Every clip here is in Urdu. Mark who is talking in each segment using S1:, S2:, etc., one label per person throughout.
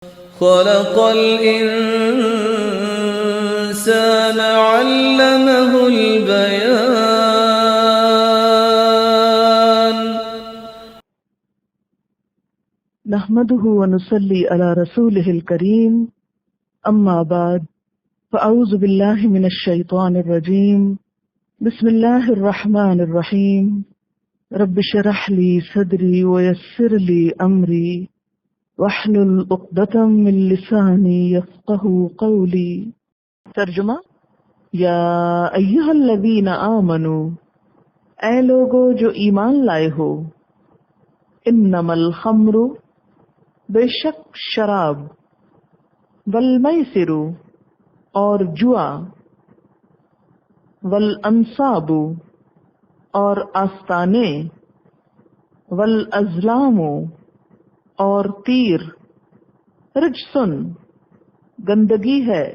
S1: خلق الإنسان علمه البيان.
S2: نحمده ونصلي على رسوله الكريم، أما بعد، فأعوذ بالله من الشيطان الرجيم. بسم الله الرحمن الرحيم. رب اشرح لي صدري ويسر لي أمري واحلل عقدة من لساني يفقهوا قولي. ترجمہ: یا ایھا الذین آمنوا، اے لوگو جو ایمان لائے ہو، انما الخمر، بے شک شراب، والمیسر، اور جوا، والانصاب، اور آستانے، والازلام، اور تیر، رجسن، گندگی ہے،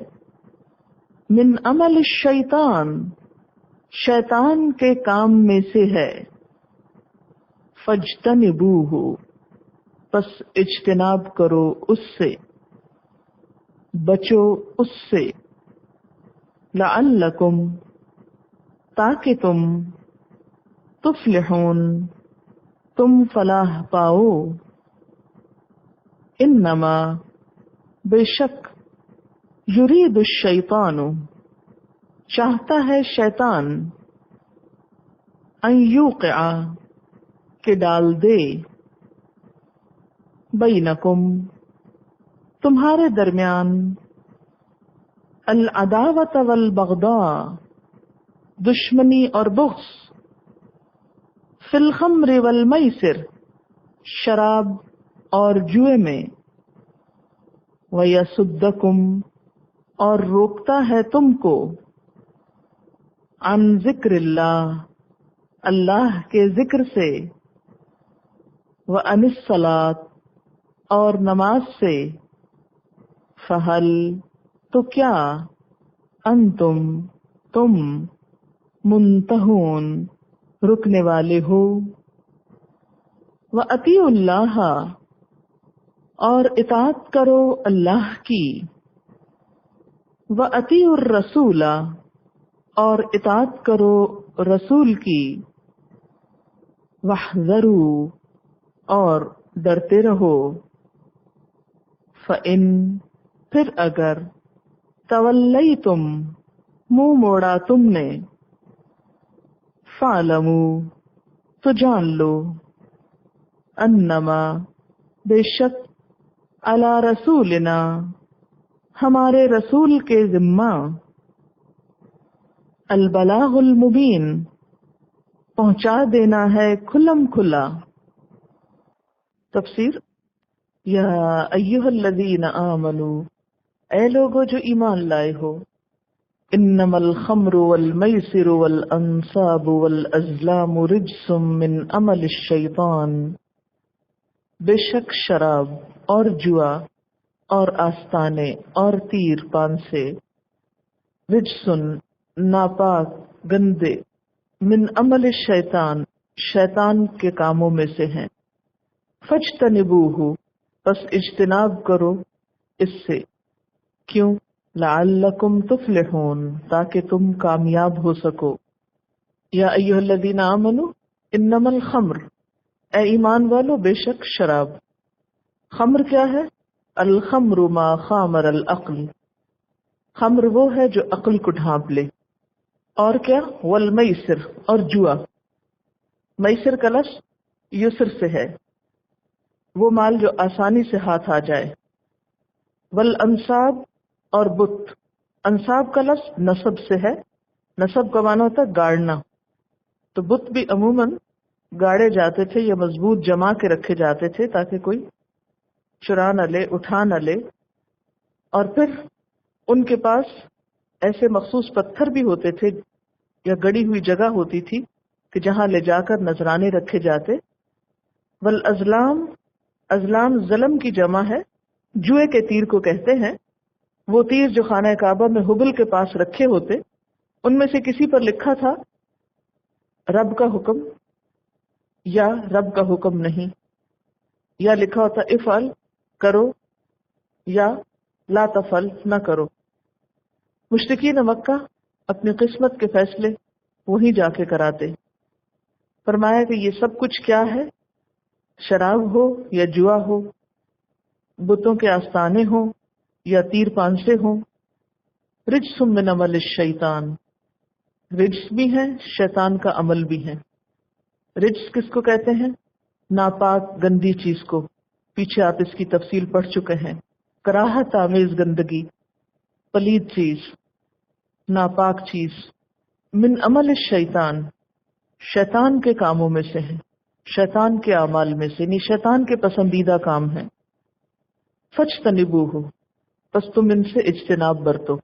S2: من عمل الشیطان، شیطان کے کام میں سے ہے، فاجتنبوہ، پس اجتناب کرو اس سے، بچو اس سے، لعلکم، تاکہ تم، تفلحون، تم فلاح پاؤ، انما، بے شک، یرید الشیطان، چاہتا ہے شیطان، ان یوقع، کہ ڈال دے، بینکم، تمہارے درمیان، العداوۃ والبغضاء، دشمنی اور بغض، فی الخمر والمیسر، شراب اور جوئے میں، وَيَصُدَّكُمْ، اور روکتا ہے تم کو، عن ذکر اللہ، اللہ کے ذکر سے، وعن الصلاۃ، اور نماز سے، فہل، تو کیا، انتم، تم، منتہون، رکنے والے ہو، وَأَطِیعُوا اللہ، اور اطاعت کرو اللہ کی، وَأَطِیعُوا الرَّسُولَ، اور اطاعت کرو رسول کی، وَاحْذَرُوا، اور ڈرتے رہو، فَإِن، پھر اگر، تولیتم، منہ موڑا تم نے، فَاعْلَمُوا، تو جان لو، انما، بے شک، علی رسولنا، ہمارے رسول کے ذمہ، البلاغ المبین، پہنچا دینا ہے کھلم کھلا۔ تفسیر: یا ایھا الذین آمنوا، اے لوگو جو ایمان لائے ہو، انما الخمر والمیسر والانصاب والازلام رجس من عمل الشیطان، بے شک شراب اور جوا اور آستانے اور تیر پان سے، رجسن، ناپاک، گندے، من عمل الشیطان، شیطان کے کاموں میں سے ہیں، فاجتنبوہ، پس اجتناب کرو اس سے، کیوں، لعلکم تفلحون، تاکہ تم کامیاب ہو سکو۔ یا ایھا الذین آمنوا انما الخمر، اے ایمان والو، بے شک شراب، خمر کیا ہے؟ الخمر ما خامر العقل، خمر وہ ہے جو عقل کو ڈھانپ لے، اور کیا؟ والمیسر، اور جوا، میسر کا لفظ یسر سے ہے، وہ مال جو آسانی سے ہاتھ آ جائے، والانصاب، اور بت، انصاب کا لفظ نصب سے ہے، نصب کا معنی ہوتا ہے گاڑنا، تو بت بھی عموماً گاڑے جاتے تھے یا مضبوط جما کے رکھے جاتے تھے تاکہ کوئی چرا نہ لے، اٹھا نہ لے، اور پھر ان کے پاس ایسے مخصوص پتھر بھی ہوتے تھے یا گڑی ہوئی جگہ ہوتی تھی کہ جہاں لے جا کر نذرانے رکھے جاتے۔ والازلام، ازلام ظلم کی جمع ہے، جوئے کے تیر کو کہتے ہیں، وہ تیر جو خانہ کعبہ میں حبل کے پاس رکھے ہوتے، ان میں سے کسی پر لکھا تھا رب کا حکم یا رب کا حکم نہیں، یا لکھا ہوتا افعل، کرو، یا لا تفعل نہ کرو۔ مشرکین مکہ اپنی قسمت کے فیصلے وہیں جا کے کراتے۔ فرمایا کہ یہ سب کچھ کیا ہے، شراب ہو یا جوا ہو، بتوں کے آستانے ہوں یا تیر پانسے ہوں، رجس من عمل الشیطان، رجس بھی ہے شیطان کا عمل بھی ہے۔ رجس کس کو کہتے ہیں؟ ناپاک گندی چیز کو، پیچھے آپ اس کی تفصیل پڑھ چکے ہیں۔ کراہت آمیز گندگی، پلید چیز، ناپاک چیز، من عمل الشیطان، شیطان کے کاموں میں سے ہے، شیطان کے اعمال میں سے، یعنی شیطان کے پسندیدہ کام ہیں۔ فاجتنبوہ، پس تم ان سے اجتناب برتو،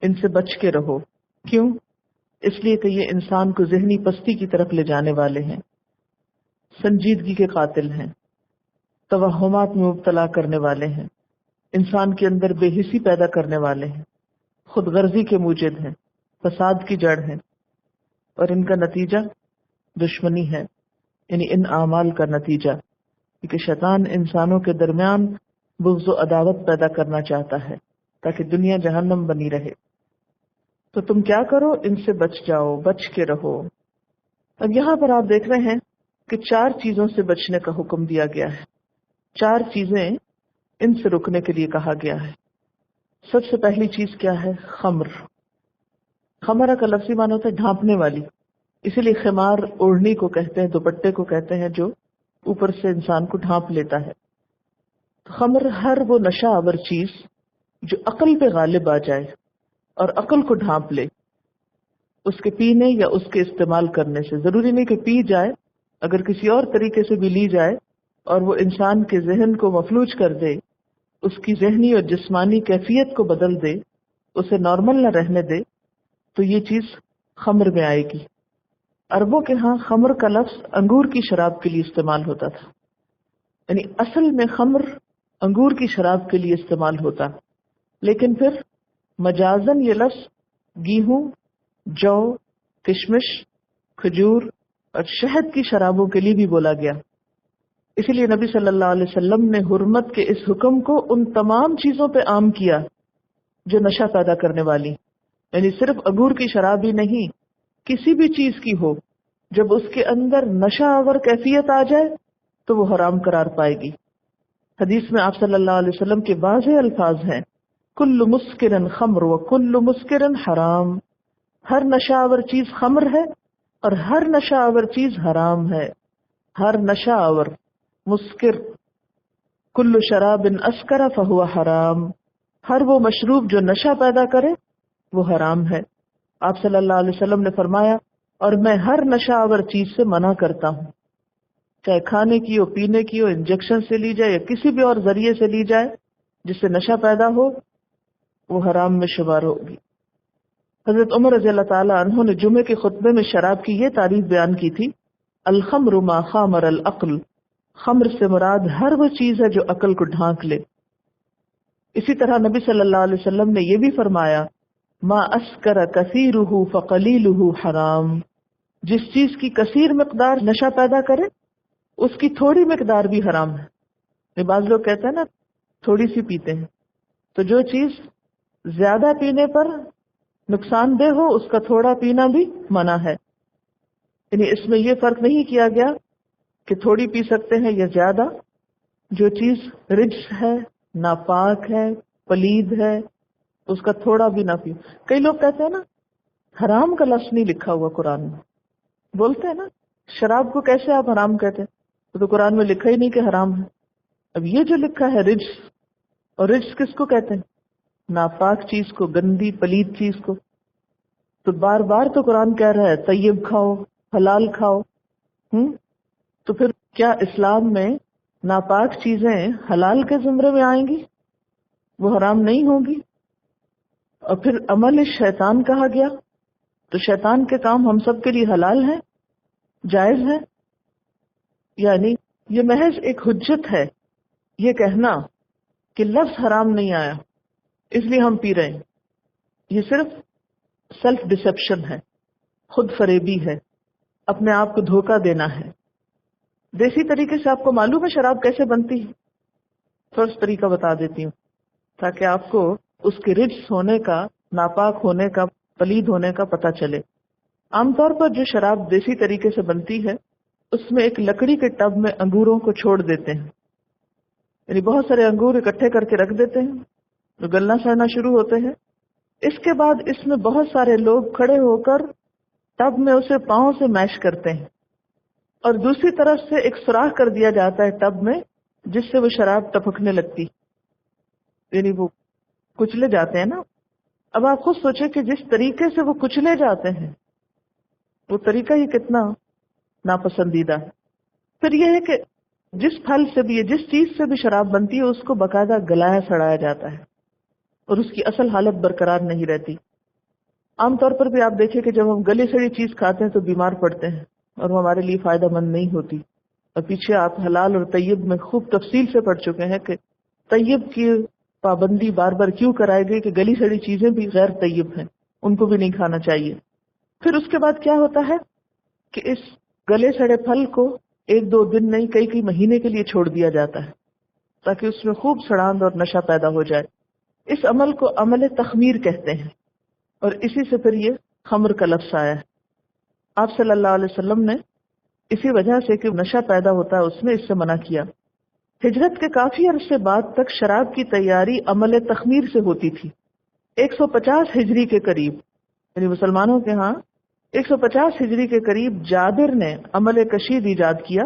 S2: ان سے بچ کے رہو۔ کیوں؟ اس لیے کہ یہ انسان کو ذہنی پستی کی طرف لے جانے والے ہیں، سنجیدگی کے قاتل ہیں، توہمات میں مبتلا کرنے والے ہیں، انسان کے اندر بے حسی پیدا کرنے والے ہیں، خود غرضی کے موجد ہیں، فساد کی جڑ ہیں، اور ان کا نتیجہ دشمنی ہے، یعنی ان اعمال کا نتیجہ، کیونکہ شیطان انسانوں کے درمیان بغض و عداوت پیدا کرنا چاہتا ہے تاکہ دنیا جہنم بنی رہے۔ تو تم کیا کرو؟ ان سے بچ جاؤ، بچ کے رہو۔ اب یہاں پر آپ دیکھ رہے ہیں کہ 4 چیزوں سے بچنے کا حکم دیا گیا ہے، 4 چیزیں ان سے رکنے کے لیے کہا گیا ہے۔ سب سے پہلی چیز کیا ہے؟ خمر۔ خمرہ کا لفظی معنی ہوتا ہے ڈھانپنے والی، اسی لیے خمار اوڑھنی کو کہتے ہیں، دوپٹے کو کہتے ہیں جو اوپر سے انسان کو ڈھانپ لیتا ہے۔ خمر ہر وہ نشہ آور چیز جو عقل پہ غالب آ جائے اور عقل کو ڈھانپ لے، اس کے پینے یا اس کے استعمال کرنے سے، ضروری نہیں کہ پی جائے، اگر کسی اور طریقے سے بھی لی جائے اور وہ انسان کے ذہن کو مفلوج کر دے، اس کی ذہنی اور جسمانی کیفیت کو بدل دے، اسے نارمل نہ رہنے دے، تو یہ چیز خمر میں آئے گی۔ عربوں کے ہاں خمر کا لفظ انگور کی شراب کے لیے استعمال ہوتا تھا، یعنی اصل میں خمر انگور کی شراب کے لیے استعمال ہوتا، لیکن پھر مجازن یہ لفظ گیہوں، جو، کشمش، کھجور اور شہد کی شرابوں کے لیے بھی بولا گیا۔ اسی لیے نبی صلی اللہ علیہ وسلم نے حرمت کے اس حکم کو ان تمام چیزوں پہ عام کیا جو نشہ پیدا کرنے والی، یعنی صرف انگور کی شراب ہی نہیں، کسی بھی چیز کی ہو، جب اس کے اندر نشہ آور کیفیت آ جائے تو وہ حرام قرار پائے گی۔ حدیث میں آپ صلی اللہ علیہ وسلم کے واضح الفاظ ہیں، کل مسکرن خمر و کل مسکرن حرام، ہر نشہ آور چیز خمر ہے اور ہر نشہ آور چیز حرام ہے۔ ہر نشہ آور، مسکر، کل شراب اسکر فہو حرام، ہر وہ مشروب جو نشہ پیدا کرے وہ حرام ہے۔ آپ صلی اللہ علیہ وسلم نے فرمایا، اور میں ہر نشہ آور چیز سے منع کرتا ہوں، چاہے کھانے کی ہو، پینے کی ہو، انجیکشن سے لی جائے یا کسی بھی اور ذریعے سے لی جائے، جس سے نشہ پیدا ہو وہ حرام میں شمار ہوگی۔ حضرت عمر رضی اللہ تعالیٰ عنہ نے جمعے کے خطبے میں شراب کی یہ تعریف بیان کی تھی، الخمر ما خامر العقل، خمر سے مراد ہر وہ چیز ہے جو عقل کو ڈھانک لے۔ اسی طرح نبی صلی اللہ علیہ وسلم نے یہ بھی فرمایا، ما اسکر کثیرہ فقلیلہ حرام، جس چیز کی کثیر مقدار نشہ پیدا کرے اس کی تھوڑی مقدار بھی حرام ہے۔ بعض لوگ کہتے ہیں نا تھوڑی سی پیتے ہیں، تو جو چیز زیادہ پینے پر نقصان دہ ہو اس کا تھوڑا پینا بھی منع ہے، یعنی اس میں یہ فرق نہیں کیا گیا کہ تھوڑی پی سکتے ہیں یا زیادہ، جو چیز رجس ہے، ناپاک ہے، پلید ہے، اس کا تھوڑا بھی نہ پیو۔ کئی لوگ کہتے ہیں نا حرام کا لفظ نہیں لکھا ہوا قرآن میں، بولتے ہیں نا شراب کو کیسے آپ حرام کہتے ہیں، تو قرآن میں لکھا ہی نہیں کہ حرام ہے۔ اب یہ جو لکھا ہے رجس، اور رجس کس کو کہتے ہیں؟ ناپاک چیز کو، گندی پلید چیز کو۔ تو بار بار تو قرآن کہہ رہا ہے طیب کھاؤ، حلال کھاؤ، تو پھر کیا اسلام میں ناپاک چیزیں حلال کے زمرے میں آئیں گی؟ وہ حرام نہیں ہوگی؟ اور پھر عمل شیطان کہا گیا، تو شیطان کے کام ہم سب کے لیے حلال ہیں، جائز ہے؟ یعنی یہ محض ایک حجت ہے یہ کہنا کہ لفظ حرام نہیں آیا اس لیے ہم پی رہے ہیں، یہ صرف سیلف ڈسپشن ہے، خود فریبی ہے، اپنے آپ کو دھوکہ دینا ہے۔ دیسی طریقے سے آپ کو معلوم ہے شراب کیسے بنتی ہے؟ فرسٹ طریقہ بتا دیتی ہوں۔ تاکہ آپ کو اس کے رجس ہونے کا، ناپاک ہونے کا، پلید ہونے کا پتہ چلے۔ عام طور پر جو شراب دیسی طریقے سے بنتی ہے اس میں ایک لکڑی کے ٹب میں انگوروں کو چھوڑ دیتے ہیں، یعنی بہت سارے انگور اکٹھے کر کے رکھ دیتے ہیں جو گلنا سڑنا شروع ہوتے ہیں۔ اس کے بعد اس میں بہت سارے لوگ کھڑے ہو کر ٹب میں اسے پاؤں سے میش کرتے ہیں، اور دوسری طرف سے ایک سوراخ کر دیا جاتا ہے ٹب میں جس سے وہ شراب ٹپکنے لگتی، یعنی وہ کچلے جاتے ہیں نا۔ اب آپ خود سوچیں کہ جس طریقے سے وہ کچلے جاتے ہیں وہ طریقہ یہ کتنا ناپسندیدہ ہے۔ پھر یہ ہے کہ جس پھل سے بھی، جس چیز سے بھی شراب بنتی ہے اس کو باقاعدہ گلایا سڑایا جاتا ہے اور اس کی اصل حالت برقرار نہیں رہتی۔ عام طور پر بھی آپ دیکھیں کہ جب ہم گلی سڑی چیز کھاتے ہیں تو بیمار پڑتے ہیں اور وہ ہمارے لیے فائدہ مند نہیں ہوتی۔ اور پیچھے آپ حلال اور طیب میں خوب تفصیل سے پڑھ چکے ہیں کہ طیب کی پابندی بار بار کیوں کرائی گئی، کہ گلی سڑی چیزیں بھی غیر طیب ہیں، ان کو بھی نہیں کھانا چاہیے۔ پھر اس کے بعد کیا ہوتا ہے کہ اس گلے سڑے پھل کو ایک دو دن نہیں، کئی مہینے کے لیے چھوڑ دیا جاتا ہے تاکہ اس میں خوب سڑاند اور نشہ پیدا ہو جائے۔ اس عمل کو عمل تخمیر کہتے ہیں، اور اسی سے پھر یہ خمر کا لفظ آیا ہے۔ آپ صلی اللہ علیہ وسلم نے اسی وجہ سے کہ نشہ پیدا ہوتا ہے اس میں، اس سے منع کیا۔ ہجرت کے کافی عرصے بعد تک شراب کی تیاری عمل تخمیر سے ہوتی تھی۔ 150 ہجری کے قریب، یعنی مسلمانوں کے ہاں 150 ہجری کے قریب جابر نے عمل کشید ایجاد کیا۔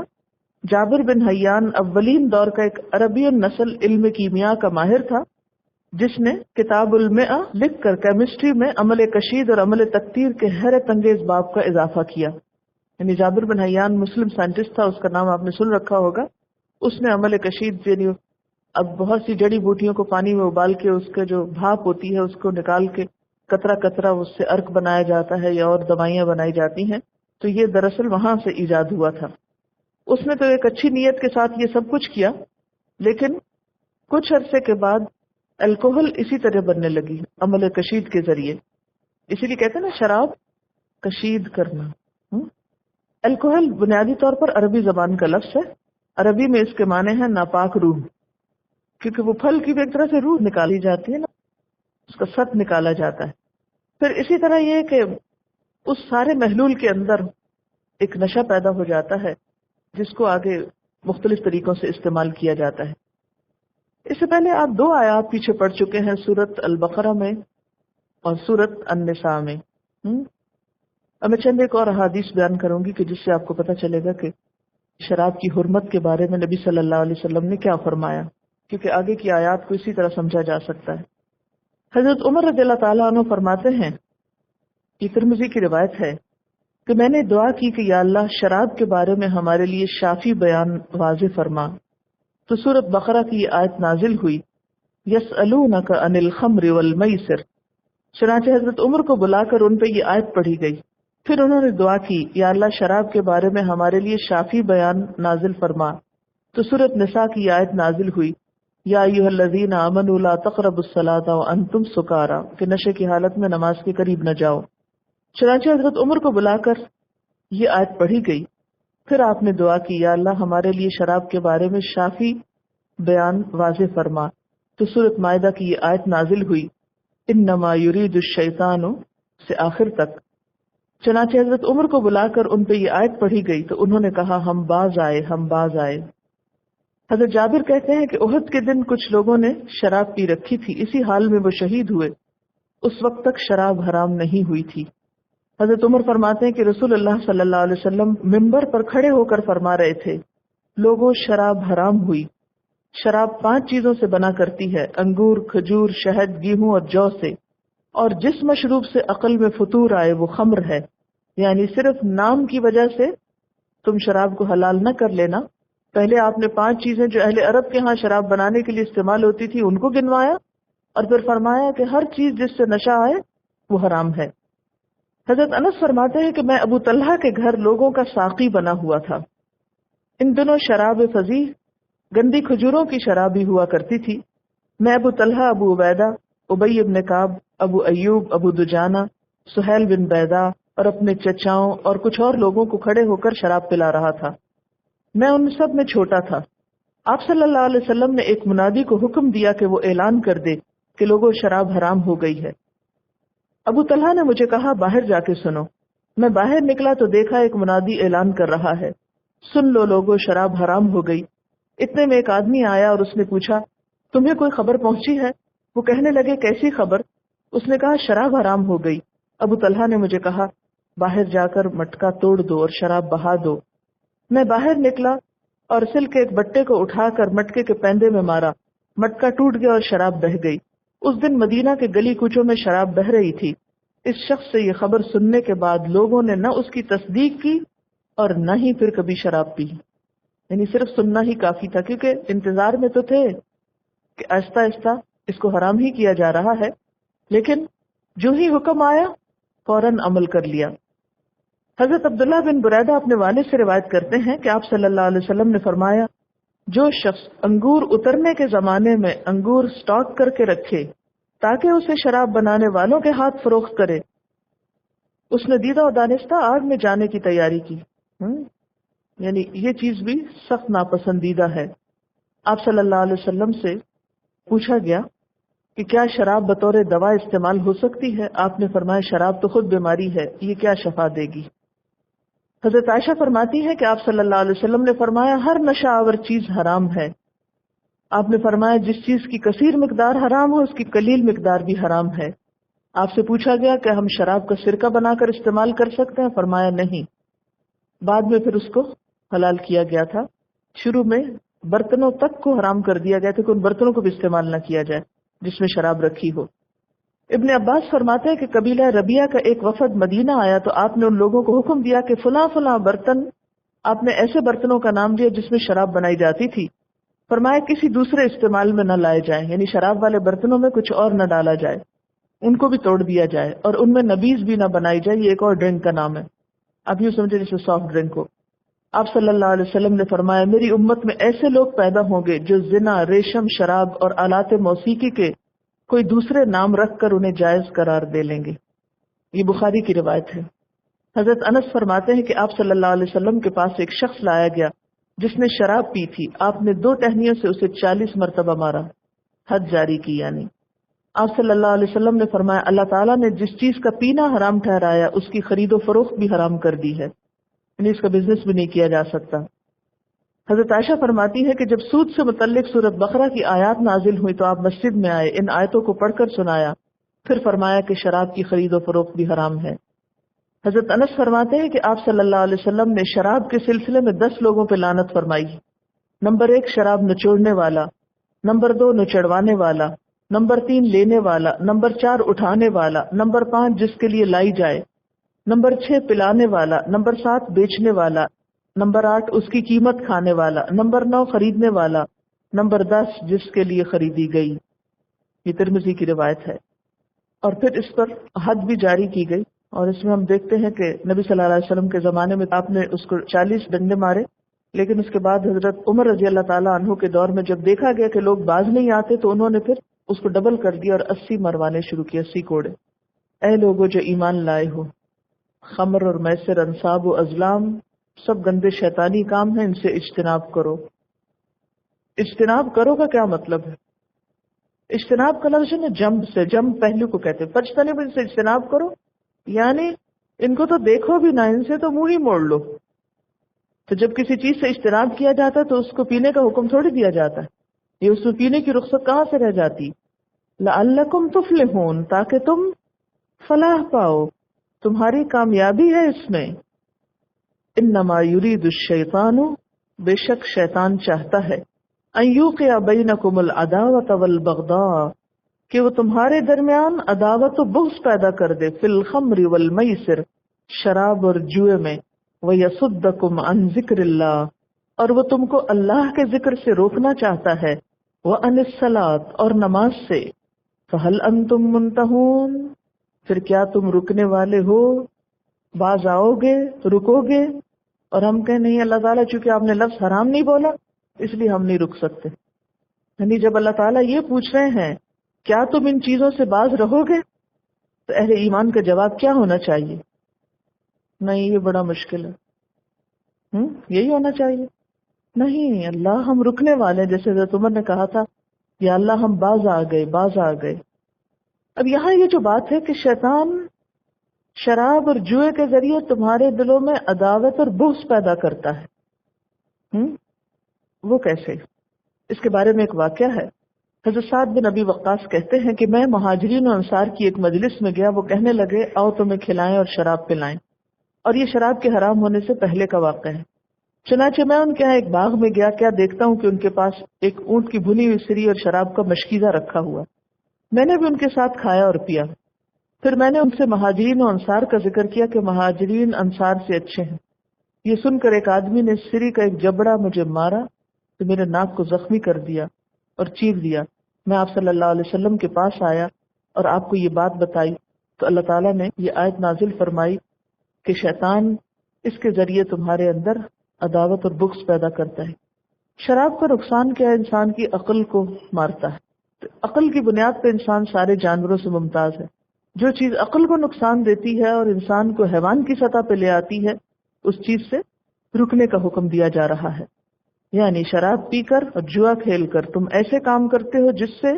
S2: جابر بن حیان اولین دور کا ایک عربی نسل علم کیمیا کا ماہر تھا، جس نے کتاب المئہ لکھ کر کیمسٹری میں عمل کشید اور عمل تقطیر کے حیرت انگیز باب کا اضافہ کیا۔ یعنی جابر بن حیان مسلم سائنٹسٹ تھا، اس کا نام آپ نے سن رکھا ہوگا۔ اس نے عمل کشید، یعنی اب بہت سی جڑی بوٹیوں کو پانی میں ابال کے اس کے جو بھاپ ہوتی ہے اس کو نکال کے قطرہ قطرہ اس سے ارک بنایا جاتا ہے یا اور دوائیاں بنائی جاتی ہیں، تو یہ دراصل وہاں سے ایجاد ہوا تھا۔ اس نے تو ایک اچھی نیت کے ساتھ یہ سب کچھ کیا، لیکن کچھ عرصے کے بعد الکوہل اسی طرح بننے لگی عمل کشید کے ذریعے۔ اسی لیے کہتے ہیں نا شراب کشید کرنا۔ الکوہل بنیادی طور پر عربی زبان کا لفظ ہے، عربی میں اس کے معنی ہے ناپاک روح، کیونکہ وہ پھل کی بھی ایک طرح سے روح نکالی جاتی ہے نا، اس کا ست نکالا جاتا ہے۔ پھر اسی طرح یہ کہ اس سارے محلول کے اندر ایک نشہ پیدا ہو جاتا ہے جس کو آگے مختلف طریقوں سے استعمال کیا جاتا ہے۔ اس سے پہلے آپ 2 آیات پیچھے پڑھ چکے ہیں، سورت البقرہ میں اور سورت النساء میں۔ اب میں چند ایک اور احادیث بیان کروں گی کہ جس سے آپ کو پتہ چلے گا کہ شراب کی حرمت کے بارے میں نبی صلی اللہ علیہ وسلم نے کیا فرمایا، کیونکہ آگے کی آیات کو اسی طرح سمجھا جا سکتا ہے۔ حضرت عمر رضی اللہ تعالیٰ عنہ فرماتے ہیں، یہ ترمذی کی روایت ہے، کہ میں نے دعا کی کہ یا اللہ شراب کے بارے میں ہمارے لیے شافی بیان واضح فرما، تو سورت بقرہ کی یہ آیت نازل ہوئی، یسألونک عن الخمر والمیسر۔ چنانچہ حضرت عمر کو بلا کر ان پہ یہ آیت پڑھی گئی۔ پھر انہوں نے دعا کی، یا اللہ شراب کے بارے میں ہمارے لیے شافی بیان نازل فرما، تو سورت نساء کی یہ آیت نازل ہوئی، یا ایھا الذین آمنوا لا تقربوا الصلاۃ وانتم سکارى، کہ نشے کی حالت میں نماز کے قریب نہ جاؤ۔ چنانچہ حضرت عمر کو بلا کر یہ آیت پڑھی گئی۔ پھر آپ نے دعا کی، یا اللہ ہمارے لیے شراب کے بارے میں شافی بیان واضح فرما، تو سورت مائدہ کی یہ آیت نازل ہوئی، انما یرید الشیطان سے آخر تک۔ چنانچہ حضرت عمر کو بلا کر ان پہ یہ آیت پڑھی گئی تو انہوں نے کہا، ہم باز آئے، ہم باز آئے۔ حضرت جابر کہتے ہیں کہ احد کے دن کچھ لوگوں نے شراب پی رکھی تھی، اسی حال میں وہ شہید ہوئے، اس وقت تک شراب حرام نہیں ہوئی تھی۔ حضرت عمر فرماتے ہیں کہ رسول اللہ صلی اللہ علیہ وسلم منبر پر کھڑے ہو کر فرما رہے تھے، لوگوں شراب حرام ہوئی۔ شراب 5 چیزوں سے بنا کرتی ہے، انگور، کھجور، شہد، گیہوں اور جو سے، اور جس مشروب سے عقل میں فطور آئے وہ خمر ہے۔ یعنی صرف نام کی وجہ سے تم شراب کو حلال نہ کر لینا۔ پہلے آپ نے 5 چیزیں جو اہل عرب کے ہاں شراب بنانے کے لیے استعمال ہوتی تھی ان کو گنوایا، اور پھر فرمایا کہ ہر چیز جس سے نشہ آئے وہ حرام ہے۔ حضرت انس فرماتے ہیں کہ میں ابو طلحہ کے گھر لوگوں کا ساقی بنا ہوا تھا۔ ان دنوں شراب فضیح گندی کھجوروں کی شراب بھی ہوا کرتی تھی۔ میں ابو طلحہ، ابو عبیدہ، ابی بن کعب، ابو ایوب، ابو دجانہ، سہیل بن بیدا اور اپنے چچاؤں اور کچھ اور لوگوں کو کھڑے ہو کر شراب پلا رہا تھا۔ میں ان سب میں چھوٹا تھا۔ آپ صلی اللہ علیہ وسلم نے ایک منادی کو حکم دیا کہ وہ اعلان کر دے کہ لوگوں شراب حرام ہو گئی ہے۔ ابو طلحہ نے مجھے کہا باہر جا کے سنو۔ میں باہر نکلا تو دیکھا ایک منادی اعلان کر رہا ہے، سن لو لوگوں شراب حرام ہو گئی۔ اتنے میں ایک آدمی آیا اور اس نے پوچھا تمہیں کوئی خبر پہنچی ہے؟ وہ کہنے لگے کیسی خبر؟ اس نے کہا شراب حرام ہو گئی۔ ابو طلحہ نے مجھے کہا باہر جا کر مٹکا توڑ دو اور شراب بہا دو۔ میں باہر نکلا اور سل کے ایک بٹے کو اٹھا کر مٹکے کے پیندے میں مارا، مٹکا ٹوٹ گیا اور شراب بہہ گئی۔ اس دن مدینہ کے گلی کوچوں میں شراب بہہ رہی تھی۔ اس شخص سے یہ خبر سننے کے بعد لوگوں نے نہ اس کی تصدیق کی اور نہ ہی پھر کبھی شراب پی، یعنی صرف سننا ہی کافی تھا، کیونکہ انتظار میں تو تھے کہ آہستہ آہستہ اس کو حرام ہی کیا جا رہا ہے، لیکن جو ہی حکم آیا فوراً عمل کر لیا۔ حضرت عبداللہ بن بریدہ اپنے والد سے روایت کرتے ہیں کہ آپ صلی اللہ علیہ وسلم نے فرمایا جو شخص انگور اترنے کے زمانے میں انگور سٹاک کر کے رکھے تاکہ اسے شراب بنانے والوں کے ہاتھ فروخت کرے، اس نے دیدہ و دانستہ آگ میں جانے کی تیاری کی۔ یعنی یہ چیز بھی سخت ناپسندیدہ ہے۔ آپ صلی اللہ علیہ وسلم سے پوچھا گیا کہ کیا شراب بطور دوا استعمال ہو سکتی ہے؟ آپ نے فرمایا شراب تو خود بیماری ہے، یہ کیا شفا دے گی؟ حضرت عائشہ فرماتی ہے کہ آپ صلی اللہ علیہ وسلم نے فرمایا ہر نشہ آور چیز حرام ہے۔ آپ نے فرمایا جس چیز کی کثیر مقدار حرام ہو اس کی قلیل مقدار بھی حرام ہے۔ آپ سے پوچھا گیا کہ ہم شراب کا سرکہ بنا کر استعمال کر سکتے ہیں؟ فرمایا نہیں۔ بعد میں پھر اس کو حلال کیا گیا تھا۔ شروع میں برتنوں تک کو حرام کر دیا گیا تھا کہ ان برتنوں کو بھی استعمال نہ کیا جائے جس میں شراب رکھی ہو۔ ابن عباس فرماتے ہیں کہ قبیلہ ربیہ کا ایک وفد مدینہ آیا تو آپ نے ان لوگوں کو حکم دیا کہ فلاں فلاں برتن، آپ نے ایسے برتنوں کا نام دیا جس میں شراب بنائی جاتی تھی، فرمایا کسی دوسرے استعمال میں نہ لائے جائیں، یعنی شراب والے برتنوں میں کچھ اور نہ ڈالا جائے، ان کو بھی توڑ دیا جائے اور ان میں نبیذ بھی نہ بنائی جائے، یہ ایک اور ڈرنک کا نام ہے، آپ یوں سمجھے جیسے سافٹ ڈرنک ہو۔ آپ صلی اللہ علیہ وسلم نے فرمایا میری امت میں ایسے لوگ پیدا ہوں گے جو زنا، ریشم، شراب اور آلات موسیقی کے کوئی دوسرے نام رکھ کر انہیں جائز قرار دے لیں گے۔ یہ بخاری کی روایت ہے۔ حضرت انس فرماتے ہیں کہ آپ صلی اللہ علیہ وسلم کے پاس ایک شخص لایا گیا جس نے شراب پی تھی، آپ نے 2 ٹہنیوں سے اسے 40 مرتبہ مارا، حد جاری کی یعنی۔ آپ صلی اللہ علیہ وسلم نے فرمایا اللہ تعالیٰ نے جس چیز کا پینا حرام ٹھہرایا اس کی خرید و فروخت بھی حرام کر دی ہے، یعنی اس کا بزنس بھی نہیں کیا جا سکتا۔ حضرت عائشہ فرماتی ہے کہ جب سود سے متعلق سورۃ بقرہ کی آیات نازل ہوئی تو آپ مسجد میں آئے، ان آیتوں کو پڑھ کر سنایا، پھر فرمایا کہ شراب کی خرید و فروخت بھی حرام ہے۔ حضرت انس فرماتے ہیں کہ آپ صلی اللہ علیہ وسلم نے شراب کے سلسلے میں 10 لوگوں پہ لعنت فرمائی۔ نمبر 1 شراب نچوڑنے والا، نمبر 2 نچڑوانے والا، نمبر 3 لینے والا، نمبر 4 اٹھانے والا، نمبر 5 جس کے لیے لائی جائے، نمبر 6 پلانے والا، نمبر 7 بیچنے والا، نمبر 8 اس کی قیمت کھانے والا، نمبر 9 خریدنے والا، نمبر 10 جس کے لیے خریدی گئی۔ یہ ترمذی کی روایت ہے۔ اور پھر اس پر حد بھی جاری کی گئی، اور اس میں ہم دیکھتے ہیں کہ نبی صلی اللہ علیہ وسلم کے زمانے میں آپ نے اس کو 40 ڈنڈے مارے، لیکن اس کے بعد حضرت عمر رضی اللہ تعالیٰ عنہ کے دور میں جب دیکھا گیا کہ لوگ باز نہیں آتے تو انہوں نے پھر اس کو ڈبل کر دیا اور 80 مروانے شروع کیے، 80 کوڑے۔ اے لوگوں جو ایمان لائے ہو، خمر اور میسر، انصاب و ازلام سب گندے شیطانی کام ہیں، ان سے اجتناب کرو۔ اجتناب کرو کا کیا مطلب ہے؟ اجتناب کا لفظ ہے نا جنب سے، جنب پہلو کو کہتے ہیں، فجتنبوا، ان سے اجتناب کرو، یعنی ان کو تو دیکھو بھی نہ، ان سے تو منہ ہی موڑ لو۔ تو جب کسی چیز سے اجتناب کیا جاتا ہے تو اس کو پینے کا حکم تھوڑی دیا جاتا ہے، یہ اس میں پینے کی رخصت کہاں سے رہ جاتی؟ لعلکم تفلحون، تاکہ تم فلاح پاؤ، تمہاری کامیابی ہے اس میں۔ انما یرید الشیطان، بے شک شیطان چاہتا ہے، ان یوقع بینکم العداوۃ والبغضاء، کہ وہ تمہارے درمیان عداوت و بغض پیدا کر دے، فی الخمر والمیسر، شراب اور جوئے میں، ویصدکم عن ذکر اللہ، اور وہ تم کو اللہ کے ذکر سے روکنا چاہتا ہے، وعن الصلاۃ، اور نماز سے، فہل انتم منتہون، پھر کیا تم رکنے والے ہو؟ باز آؤ گے، رکو گے؟ اور ہم کہیں نہیں اللہ تعالیٰ چونکہ آپ نے لفظ حرام نہیں بولا اس لیے ہم نہیں رک سکتے۔ یعنی جب اللہ تعالیٰ یہ پوچھ رہے ہیں کیا تم ان چیزوں سے باز رہو گے، تو اہل ایمان کا جواب کیا ہونا چاہیے؟ نہیں، یہ بڑا مشکل ہے، یہی ہونا چاہیے، نہیں اللہ ہم رکنے والے ہیں، جیسے حضرت عمر نے کہا تھا یا اللہ ہم باز آ گئے باز آ گئے۔ اب یہاں یہ جو بات ہے کہ شیطان شراب اور جوئے کے ذریعے تمہارے دلوں میں عداوت اور بغض پیدا کرتا ہے، وہ کیسے؟ اس کے بارے میں ایک واقعہ ہے۔ حضرت سعد بن ابی وقاص کہتے ہیں کہ میں مہاجرین و انصار کی ایک مجلس میں گیا، وہ کہنے لگے آؤ تمہیں کھلائیں اور شراب پلائیں، اور یہ شراب کے حرام ہونے سے پہلے کا واقعہ ہے۔ چنانچہ میں ان کے یہاں ایک باغ میں گیا، کیا دیکھتا ہوں کہ ان کے پاس ایک اونٹ کی بھنی ہوئی سری اور شراب کا مشکیزہ رکھا ہوا۔ میں نے بھی ان کے ساتھ کھایا اور پیا۔ پھر میں نے ان سے مہاجرین و انصار کا ذکر کیا کہ مہاجرین انصار سے اچھے ہیں۔ یہ سن کر ایک آدمی نے سری کا ایک جبڑا مجھے مارا تو میرے ناک کو زخمی کر دیا اور چیر دیا۔ میں آپ صلی اللہ علیہ وسلم کے پاس آیا اور آپ کو یہ بات بتائی تو اللہ تعالیٰ نے یہ آیت نازل فرمائی کہ شیطان اس کے ذریعے تمہارے اندر عداوت اور بغض پیدا کرتا ہے۔ شراب کا نقصان کیا ہے؟ انسان کی عقل کو مارتا ہے۔ تو عقل کی بنیاد پہ انسان سارے جانوروں سے ممتاز ہے۔ جو چیز عقل کو نقصان دیتی ہے اور انسان کو حیوان کی سطح پہ لے آتی ہے، اس چیز سے رکنے کا حکم دیا جا رہا ہے۔ یعنی شراب پی کر اور جوا کھیل کر تم ایسے کام کرتے ہو جس سے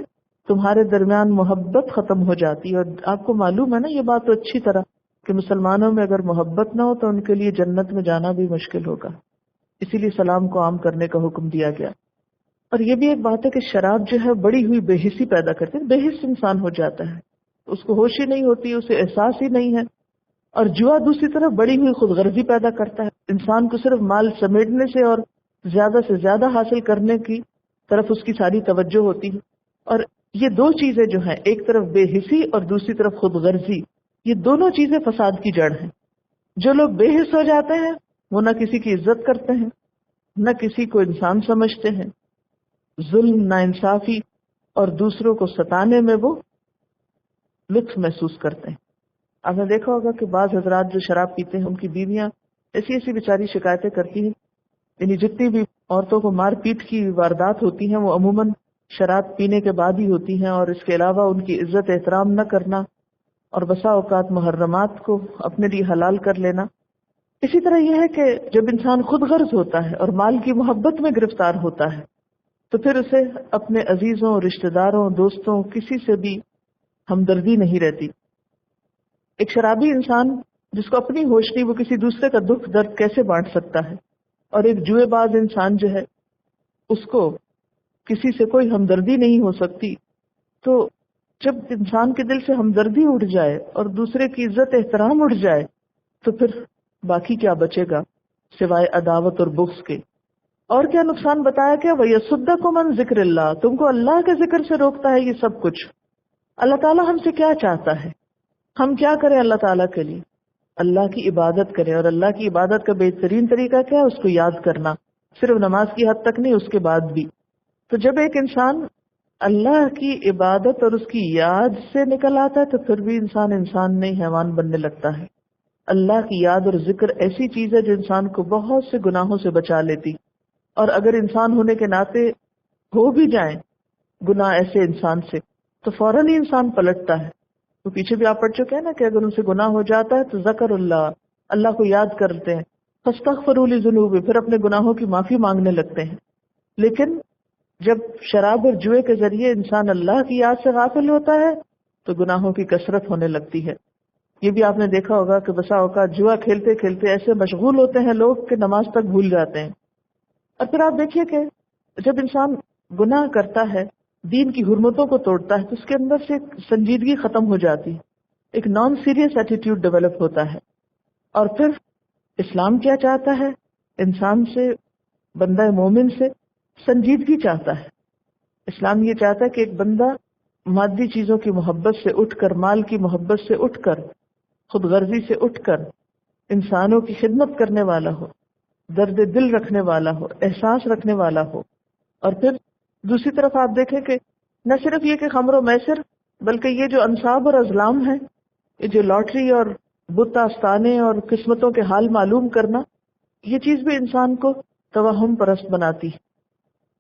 S2: تمہارے درمیان محبت ختم ہو جاتی ہے، اور آپ کو معلوم ہے نا یہ بات تو اچھی طرح کہ مسلمانوں میں اگر محبت نہ ہو تو ان کے لیے جنت میں جانا بھی مشکل ہوگا، اسی لیے سلام کو عام کرنے کا حکم دیا گیا۔ اور یہ بھی ایک بات ہے کہ شراب جو ہے بڑی ہوئی بے حسی پیدا کرتی ہے، بے حس انسان ہو جاتا ہے، اس کو ہوش ہی نہیں ہوتی، اسے احساس ہی نہیں ہے۔ اور جوا دوسری طرف بڑی ہوئی خود غرضی پیدا کرتا ہے، انسان کو صرف مال سمیٹنے سے اور زیادہ سے زیادہ حاصل کرنے کی طرف اس کی ساری توجہ ہوتی ہے۔ اور یہ دو چیزیں جو ہیں، ایک طرف بے حسی اور دوسری طرف خود غرضی، یہ دونوں چیزیں فساد کی جڑ ہیں۔ جو لوگ بے حس ہو جاتے ہیں وہ نہ کسی کی عزت کرتے ہیں، نہ کسی کو انسان سمجھتے ہیں، ظلم، ناانصافی اور دوسروں کو ستانے میں وہ لطف محسوس کرتے ہیں۔ آپ نے دیکھا ہوگا کہ بعض حضرات جو شراب پیتے ہیں ان کی بیویاں ایسی ایسی بیچاری شکایتیں کرتی ہیں، یعنی جتنی بھی عورتوں کو مار پیٹ کی واردات ہوتی ہیں وہ عموماً شراب پینے کے بعد ہی ہوتی ہیں، اور اس کے علاوہ ان کی عزت احترام نہ کرنا اور بسا اوقات محرمات کو اپنے لیے حلال کر لینا۔ اسی طرح یہ ہے کہ جب انسان خود غرض ہوتا ہے اور مال کی محبت میں گرفتار ہوتا ہے تو پھر اسے اپنے عزیزوں، رشتہ داروں، دوستوں، کسی سے بھی ہمدردی نہیں رہتی۔ ایک شرابی انسان جس کو اپنی ہوش نہیں، وہ کسی دوسرے کا دکھ درد کیسے بانٹ سکتا ہے؟ اور ایک جوئے باز انسان جو ہے اس کو کسی سے کوئی ہمدردی نہیں ہو سکتی۔ تو جب انسان کے دل سے ہمدردی اٹھ جائے اور دوسرے کی عزت احترام اٹھ جائے تو پھر باقی کیا بچے گا سوائے عداوت اور بغض کے؟ اور کیا نقصان بتایا کہ وَيَصُدَّكُمْ عَنْ ذِكْرِ اللَّهِ، تم کو اللہ کے ذکر سے روکتا ہے۔ یہ سب کچھ اللہ تعالیٰ ہم سے کیا چاہتا ہے؟ ہم کیا کریں اللہ تعالیٰ کے لیے؟ اللہ کی عبادت کریں، اور اللہ کی عبادت کا بہترین طریقہ کیا ہے؟ اس کو یاد کرنا، صرف نماز کی حد تک نہیں، اس کے بعد بھی۔ تو جب ایک انسان اللہ کی عبادت اور اس کی یاد سے نکل آتا ہے تو پھر بھی انسان نہیں، حیوان بننے لگتا ہے۔ اللہ کی یاد اور ذکر ایسی چیز ہے جو انسان کو بہت سے گناہوں سے بچا لیتی، اور اگر انسان ہونے کے ناطے ہو بھی جائیں گناہ ایسے انسان سے تو فوراً ہی انسان پلٹتا ہے۔ تو پیچھے بھی آپ پڑھ چکے ہیں نا کہ اگر ان سے گناہ ہو جاتا ہے تو ذکر اللہ کو یاد کرتے ہیں، فاستغفروا لذنوبہم، پھر اپنے گناہوں کی معافی مانگنے لگتے ہیں۔ لیکن جب شراب اور جوئے کے ذریعے انسان اللہ کی یاد سے غافل ہوتا ہے تو گناہوں کی کثرت ہونے لگتی ہے۔ یہ بھی آپ نے دیکھا ہوگا کہ بسا اوقات جوا کھیلتے کھیلتے ایسے مشغول ہوتے ہیں لوگ کہ نماز تک بھول جاتے ہیں۔ اور پھر آپ دیکھیے کہ جب انسان گناہ کرتا ہے، دین کی حرمتوں کو توڑتا ہے، تو اس کے اندر سے ایک سنجیدگی ختم ہو جاتی ہے، ایک نان سیریس ایٹیٹیوڈ ڈیولپ ہوتا ہے۔ اور پھر اسلام کیا چاہتا ہے؟ انسان سے، بندہ مومن سے سنجیدگی چاہتا ہے۔ اسلام یہ چاہتا ہے کہ ایک بندہ مادی چیزوں کی محبت سے اٹھ کر، مال کی محبت سے اٹھ کر، خود غرضی سے اٹھ کر انسانوں کی خدمت کرنے والا ہو، درد دل رکھنے والا ہو، احساس رکھنے والا ہو۔ اور پھر دوسری طرف آپ دیکھیں کہ نہ صرف یہ کہ خمر و میسر، بلکہ یہ جو انصاب اور ازلام ہیں، یہ جو لاٹری اور بت آستانے اور قسمتوں کے حال معلوم کرنا، یہ چیز بھی انسان کو توہم پرست بناتی ہے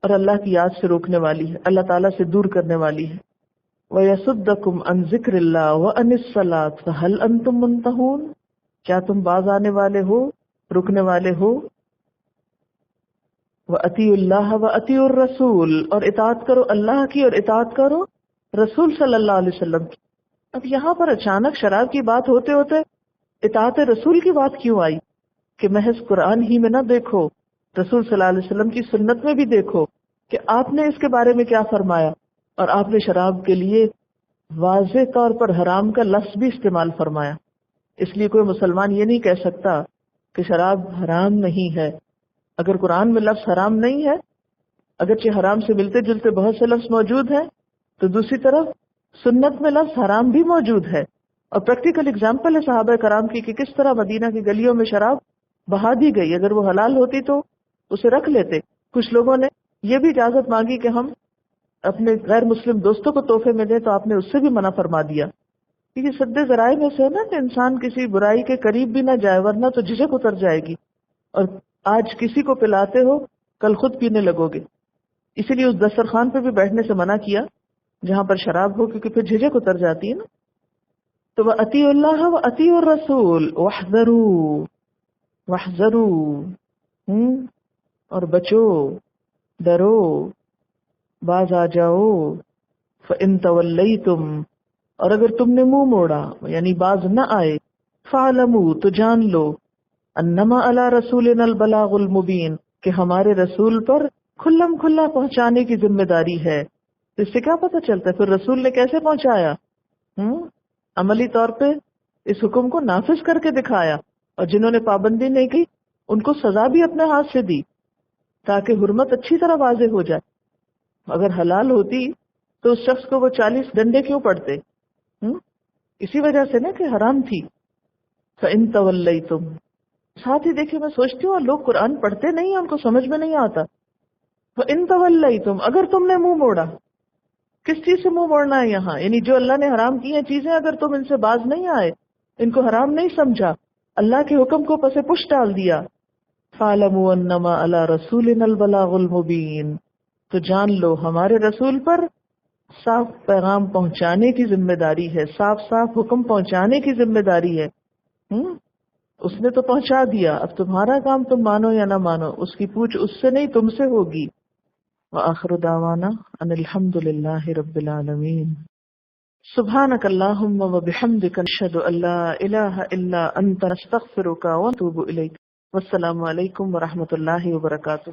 S2: اور اللہ کی یاد سے روکنے والی ہے، اللہ تعالیٰ سے دور کرنے والی ہے۔ وَيَصُدَّكُمْ عَنْ ذِكْرِ اللَّهِ وَعَنِ الصَّلَاةِ فَهَلْ أَنْتُمْ مُنْتَهُونَ، کیا تم باز آنے والے ہو، رکنے والے ہو؟ وَأَطِیعُوا اللَّهَ وَأَطِیعُوا الرَّسُولَ، اور اطاعت کرو اللہ کی اور اطاعت کرو رسول صلی اللہ علیہ وسلم کی۔ اب یہاں پر اچانک شراب کی بات ہوتے ہوتے اطاعت رسول کی بات کیوں آئی؟ کہ محض قرآن ہی میں نہ دیکھو، رسول صلی اللہ علیہ وسلم کی سنت میں بھی دیکھو کہ آپ نے اس کے بارے میں کیا فرمایا، اور آپ نے شراب کے لیے واضح طور پر حرام کا لفظ بھی استعمال فرمایا۔ اس لیے کوئی مسلمان یہ نہیں کہہ سکتا کہ شراب حرام نہیں ہے اگر قرآن میں لفظ حرام نہیں ہے، اگرچہ حرام سے ملتے جلتے بہت سے لفظ موجود ہیں، تو دوسری طرف سنت میں لفظ حرام بھی موجود ہے، اور پریکٹیکل اگزامپل ہے صحابہ کرام کی کہ کس طرح مدینہ کی گلیوں میں شراب بہا دی گئی۔ اگر وہ حلال ہوتی تو اسے رکھ لیتے۔ کچھ لوگوں نے یہ بھی اجازت مانگی کہ ہم اپنے غیر مسلم دوستوں کو تحفے میں دیں، تو آپ نے اس سے بھی منع فرما دیا، کیونکہ سد ذرائع میں سے ہے نا کہ انسان کسی برائی کے قریب بھی نہ جائے، ورنہ تو جھجک اتر جائے گی، اور آج کسی کو پلاتے ہو کل خود پینے لگو گے۔ اسی لیے اس دسترخوان پہ بھی بیٹھنے سے منع کیا جہاں پر شراب ہو، کیونکہ پھر جھجک اتر جاتی ہے نا۔ تو وَأَطِیعُوا اللَّهَ وَأَطِیعُوا الرَّسُولَ وَاحْذَرُوا، واحذروا، اور بچو، ڈرو، باز آ جاؤ، فَإِن تَوَلَّيْتُمْ، اور اگر تم نے منہ موڑا یعنی باز نہ آئے، فَاعْلَمُوا، تو جان لو، انما علی رسولنا البلاغ المبین، کہ ہمارے رسول پر کھلم کھلا پہنچانے کی ذمہ داری ہے۔ اس سے کیا پتہ چلتا ہے پھر رسول نے کیسے پہنچایا؟ عملی طور پہ اس حکم کو نافذ کر کے دکھایا، اور جنہوں نے پابندی نہیں کی ان کو سزا بھی اپنے ہاتھ سے دی، تاکہ حرمت اچھی طرح واضح ہو جائے۔ اگر حلال ہوتی تو اس شخص کو وہ 40 ڈنڈے کیوں پڑتے؟ اسی وجہ سے نا کہ حرام تھی۔ فَإِن تَوَلَّيْتُمْ، ساتھ ہی دیکھیں میں سوچتی ہوں لوگ قرآن پڑھتے نہیں ہیں، ان کو سمجھ میں نہیں آتا۔ فَإِن تَوَلَّيْتُمْ، اگر تم نے منہ موڑا، کس چیز سے منہ موڑنا ہے یہاں؟ یعنی جو اللہ نے حرام کی ہیں چیزیں اگر تم ان سے باز نہیں آئے، ان کو حرام نہیں سمجھا، اللہ کے حکم کو پس پش ڈال دیا، فَاعْلَمُوا أَنَّمَا عَلَى رَسُولِنَا الْبَلَاغُ الْمُبِينُ، تو جان لو ہمارے رسول پر صاف پیغام پہنچانے کی ذمہ داری ہے، صاف صاف حکم پہنچانے کی ذمہ داری ہے۔ اس نے تو پہنچا دیا، اب تمہارا کام تم مانو یا نہ مانو، اس کی پوچھ اس سے نہیں تم سے ہوگی۔ وآخر دعوانا ان الحمد للہ رب العالمین۔ سبحانک اللہم وبحمدک، نشہد ان لا الہ الا انت، نستغفرک ونتوب الیک۔ والسلام علیکم ورحمۃ اللہ وبرکاتہ۔